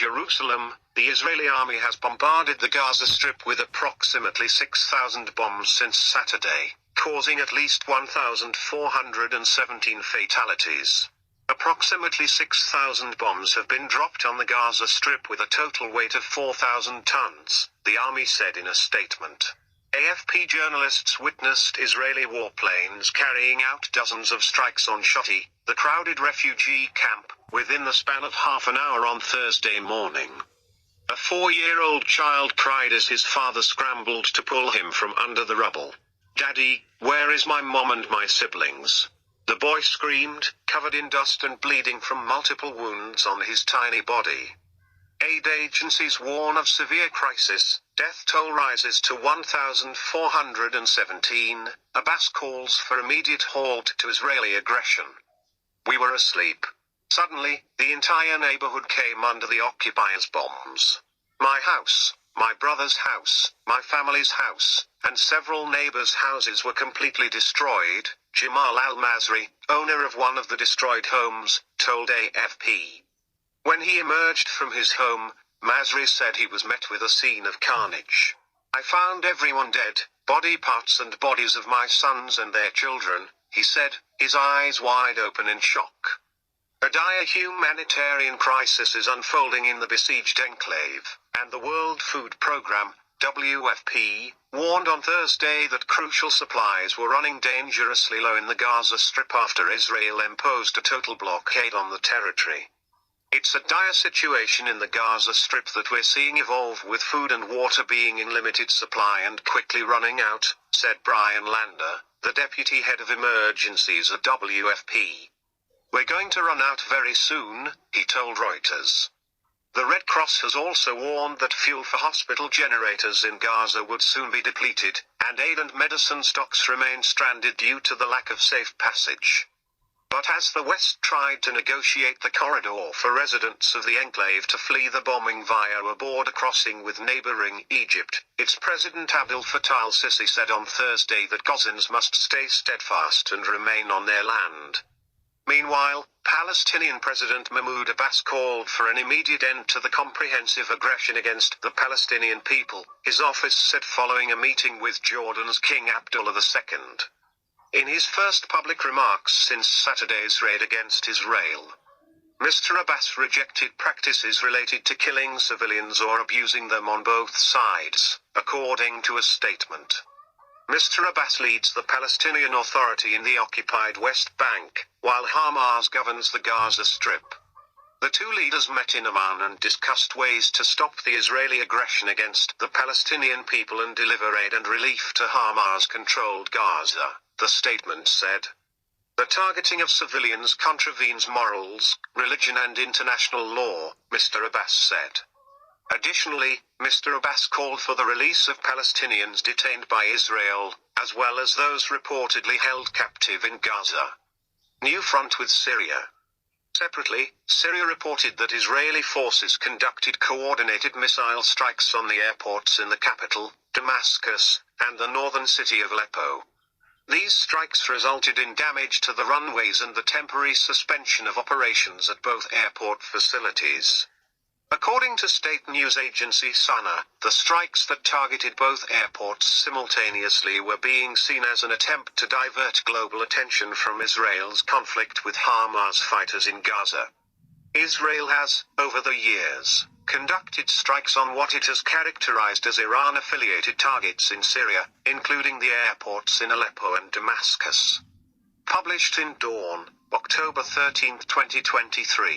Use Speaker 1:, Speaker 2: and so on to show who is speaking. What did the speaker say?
Speaker 1: Jerusalem, the Israeli army has bombarded the Gaza Strip with approximately 6,000 bombs since Saturday, causing at least 1,417 fatalities. Approximately 6,000 bombs have been dropped on the Gaza Strip with a total weight of 4,000 tons, the army said in a statement. AFP journalists witnessed Israeli warplanes carrying out dozens of strikes on Shoti, the crowded refugee camp, within the span of half an hour on Thursday morning. A 4-year-old child cried as his father scrambled to pull him from under the rubble. "Daddy, where is my mom and my siblings?" the boy screamed, covered in dust and bleeding from multiple wounds on his tiny body. Aid agencies warn of severe crisis. Death toll rises to 1,417. Abbas calls for immediate halt to Israeli aggression. "We were asleep. Suddenly, the entire neighborhood came under the occupiers' bombs. My house, my brother's house, my family's house, and several neighbors' houses were completely destroyed," Jamal al-Masri, owner of one of the destroyed homes, told AFP. When he emerged from his home, Masri said he was met with a scene of carnage. "I found everyone dead, body parts and bodies of my sons and their children," he said, his eyes wide open in shock. A dire humanitarian crisis is unfolding in the besieged enclave, and the World Food Programme, WFP, warned on Thursday that crucial supplies were running dangerously low in the Gaza Strip after Israel imposed a total blockade on the territory. "It's a dire situation in the Gaza Strip that we're seeing evolve, with food and water being in limited supply and quickly running out," said Brian Lander, the deputy head of emergencies at WFP. "We're going to run out very soon," he told Reuters. The Red Cross has also warned that fuel for hospital generators in Gaza would soon be depleted, and aid and medicine stocks remain stranded due to the lack of safe passage. But as the West tried to negotiate the corridor for residents of the enclave to flee the bombing via a border crossing with neighboring Egypt, its President Abdel Fattah al-Sisi said on Thursday that Gazans must stay steadfast and remain on their land. Meanwhile, Palestinian President Mahmoud Abbas called for an immediate end to the comprehensive aggression against the Palestinian people, his office said following a meeting with Jordan's King Abdullah II. In his first public remarks since Saturday's raid against Israel, Mr. Abbas rejected practices related to killing civilians or abusing them on both sides, according to a statement. Mr. Abbas leads the Palestinian Authority in the occupied West Bank, while Hamas governs the Gaza Strip. The two leaders met in Amman and discussed ways to stop the Israeli aggression against the Palestinian people and deliver aid and relief to Hamas-controlled Gaza, the statement said. "The targeting of civilians contravenes morals, religion and international law," Mr. Abbas said. Additionally, Mr. Abbas called for the release of Palestinians detained by Israel, as well as those reportedly held captive in Gaza. New front with Syria. Separately, Syria reported that Israeli forces conducted coordinated missile strikes on the airports in the capital, Damascus, and the northern city of Aleppo. These strikes resulted in damage to the runways and the temporary suspension of operations at both airport facilities. According to state news agency SANA, the strikes that targeted both airports simultaneously were being seen as an attempt to divert global attention from Israel's conflict with Hamas fighters in Gaza. Israel has, over the years, conducted strikes on what it has characterized as Iran-affiliated targets in Syria, including the airports in Aleppo and Damascus. Published in Dawn, October 13, 2023.